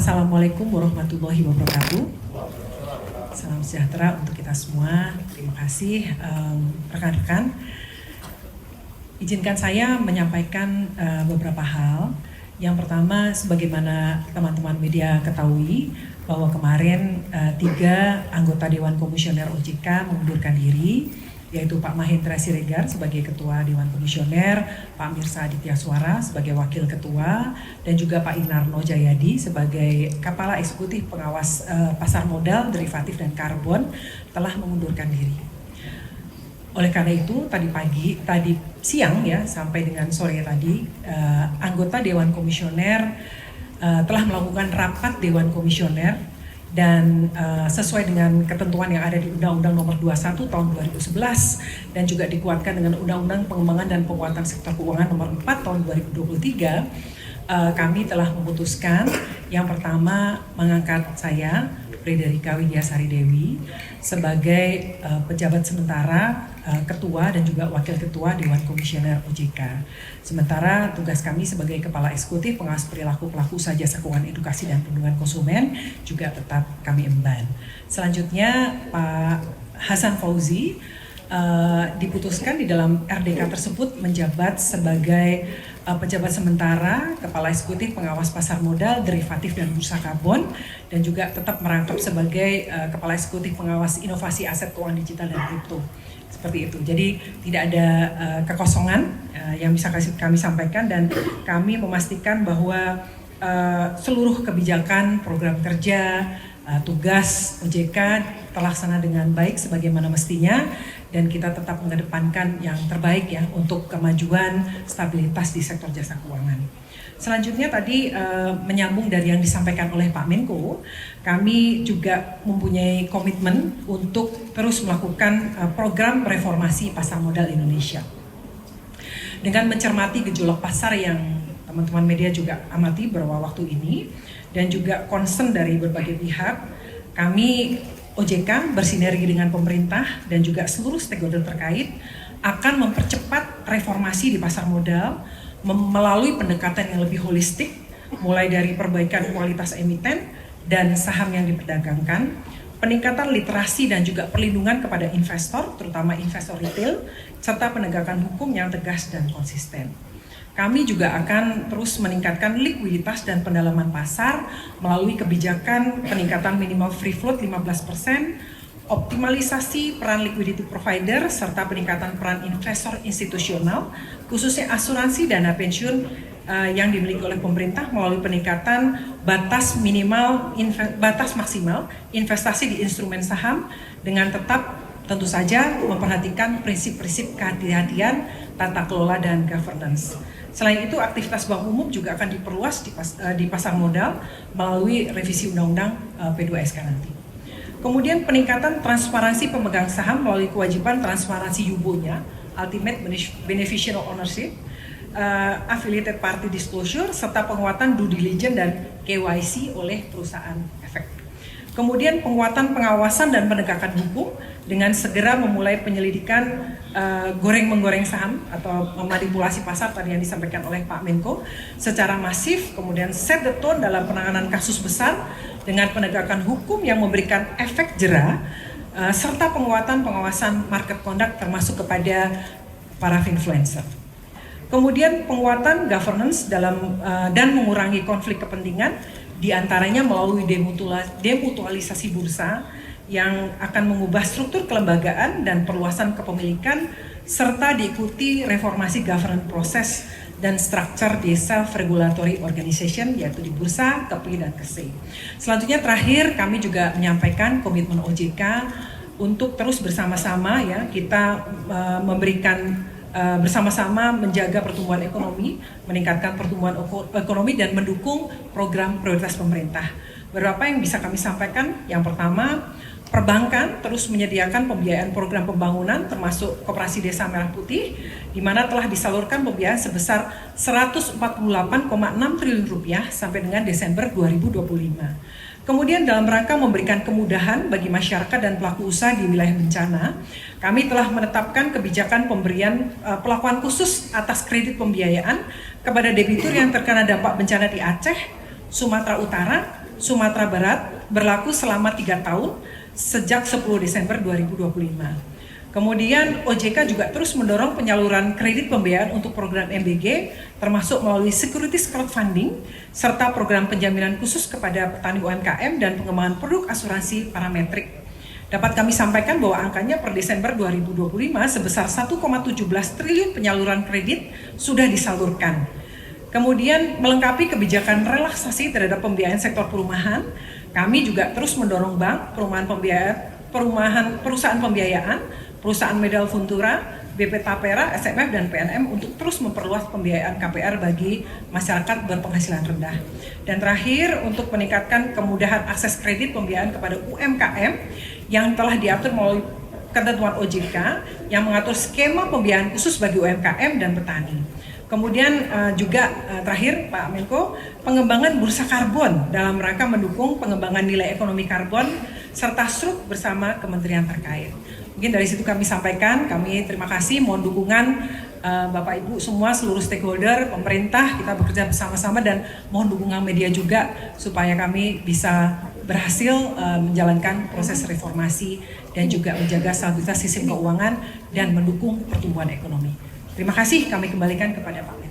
Assalamualaikum warahmatullahi wabarakatuh. Salam sejahtera untuk kita semua. Terima kasih rekan-rekan. Izinkan saya menyampaikan beberapa hal. Yang pertama, sebagaimana teman-teman media ketahui bahwa kemarin 3 anggota Dewan Komisioner OJK mengundurkan diri, yaitu Pak Mahendra Siregar sebagai Ketua Dewan Komisioner, Pak Mirsa Aditya Suara sebagai Wakil Ketua, dan juga Pak Inarno Jayadi sebagai Kepala Eksekutif Pengawas Pasar Modal, Derivatif, dan Karbon telah mengundurkan diri. Oleh karena itu, tadi siang ya sampai dengan sore tadi, anggota Dewan Komisioner telah melakukan rapat Dewan Komisioner dan sesuai dengan ketentuan yang ada di Undang-Undang Nomor 21 Tahun 2011 dan juga dikuatkan dengan Undang-Undang Pengembangan dan Penguatan Sektor Keuangan Nomor 4 Tahun 2023, kami telah memutuskan yang pertama mengangkat saya, Frederika Widyasari Dewi, sebagai pejabat sementara Ketua dan juga Wakil Ketua Dewan Komisioner OJK. Sementara tugas kami sebagai Kepala Eksekutif Pengawas Perilaku Pelaku Usaha Jasa Keuangan Edukasi dan Perlindungan Konsumen juga tetap kami emban. Selanjutnya Pak Hasan Fauzi diputuskan di dalam RDK tersebut menjabat sebagai pejabat sementara Kepala Eksekutif Pengawas Pasar Modal, Derivatif, dan Bursa Karbon, dan juga tetap merangkap sebagai Kepala Eksekutif Pengawas Inovasi Aset Keuangan Digital dan Kripto. Seperti itu. Jadi tidak ada kekosongan yang bisa kami sampaikan, dan kami memastikan bahwa seluruh kebijakan, program kerja, tugas OJK terlaksana dengan baik sebagaimana mestinya, dan kita tetap mengedepankan yang terbaik ya untuk kemajuan stabilitas di sektor jasa keuangan. Selanjutnya tadi menyambung dari yang disampaikan oleh Pak Menko, kami juga mempunyai komitmen untuk terus melakukan program reformasi pasar modal Indonesia. Dengan mencermati gejolak pasar yang teman-teman media juga amati beberapa waktu ini, dan juga concern dari berbagai pihak, kami OJK bersinergi dengan pemerintah dan juga seluruh stakeholder terkait akan mempercepat reformasi di pasar modal melalui pendekatan yang lebih holistik, mulai dari perbaikan kualitas emiten dan saham yang diperdagangkan, peningkatan literasi dan juga perlindungan kepada investor, terutama investor retail, serta penegakan hukum yang tegas dan konsisten. Kami juga akan terus meningkatkan likuiditas dan pendalaman pasar melalui kebijakan peningkatan minimal free float 15%, optimalisasi peran liquidity provider, serta peningkatan peran investor institusional, khususnya asuransi dana pensiun yang dimiliki oleh pemerintah melalui peningkatan batas maksimal investasi di instrumen saham, dengan tetap tentu saja memperhatikan prinsip-prinsip kehati-hatian, tata kelola, dan governance. Selain itu, aktivitas bank umum juga akan diperluas di pasar modal melalui revisi Undang-Undang P2SK nanti. Kemudian peningkatan transparansi pemegang saham melalui kewajiban transparansi UBO-nya, Ultimate Beneficial Ownership, Affiliated Party Disclosure, serta penguatan due diligence dan KYC oleh perusahaan efek. Kemudian penguatan pengawasan dan penegakan hukum dengan segera memulai penyelidikan goreng-menggoreng saham atau memanipulasi pasar tadi yang disampaikan oleh Pak Menko secara masif, kemudian set the tone dalam penanganan kasus besar dengan penegakan hukum yang memberikan efek jera, serta penguatan pengawasan market conduct termasuk kepada para influencer. Kemudian penguatan governance dan mengurangi konflik kepentingan, diantaranya melalui demutualisasi bursa yang akan mengubah struktur kelembagaan dan perluasan kepemilikan, serta diikuti reformasi governance proses dan structure di self-regulatory organization, yaitu di bursa, KEPI, dan KSE. Selanjutnya terakhir, kami juga menyampaikan komitmen OJK untuk terus bersama-sama ya kita memberikan bersama-sama menjaga pertumbuhan ekonomi, meningkatkan pertumbuhan ekonomi, dan mendukung program prioritas pemerintah. Beberapa yang bisa kami sampaikan, yang pertama, perbankan terus menyediakan pembiayaan program pembangunan termasuk Koperasi Desa Merah Putih, di mana telah disalurkan pembiayaan sebesar Rp148,6 triliun sampai dengan Desember 2025. Kemudian dalam rangka memberikan kemudahan bagi masyarakat dan pelaku usaha di wilayah bencana, kami telah menetapkan kebijakan pemberian perlakuan khusus atas kredit pembiayaan kepada debitur yang terkena dampak bencana di Aceh, Sumatera Utara, Sumatera Barat berlaku selama 3 tahun sejak 10 Desember 2025. Kemudian OJK juga terus mendorong penyaluran kredit pembiayaan untuk program MBG, termasuk melalui securities crowdfunding, serta program penjaminan khusus kepada petani UMKM dan pengembangan produk asuransi parametrik. Dapat kami sampaikan bahwa angkanya per Desember 2025 sebesar 1,17 triliun penyaluran kredit sudah disalurkan. Kemudian melengkapi kebijakan relaksasi terhadap pembiayaan sektor perumahan, kami juga terus mendorong bank, perusahaan pembiayaan, perusahaan Medal Funtura, BP Tapera, SMF, dan PNM untuk terus memperluas pembiayaan KPR bagi masyarakat berpenghasilan rendah. Dan terakhir, untuk meningkatkan kemudahan akses kredit pembiayaan kepada UMKM yang telah diatur melalui ketentuan OJK yang mengatur skema pembiayaan khusus bagi UMKM dan petani. Kemudian juga terakhir Pak Menko, pengembangan bursa karbon dalam rangka mendukung pengembangan nilai ekonomi karbon serta SRUK bersama kementerian terkait. Mungkin dari situ kami sampaikan, kami terima kasih, mohon dukungan Bapak Ibu semua, seluruh stakeholder, pemerintah, kita bekerja bersama-sama dan mohon dukungan media juga supaya kami bisa berhasil menjalankan proses reformasi dan juga menjaga stabilitas sistem keuangan dan mendukung pertumbuhan ekonomi. Terima kasih, kami kembalikan kepada Pak Menko.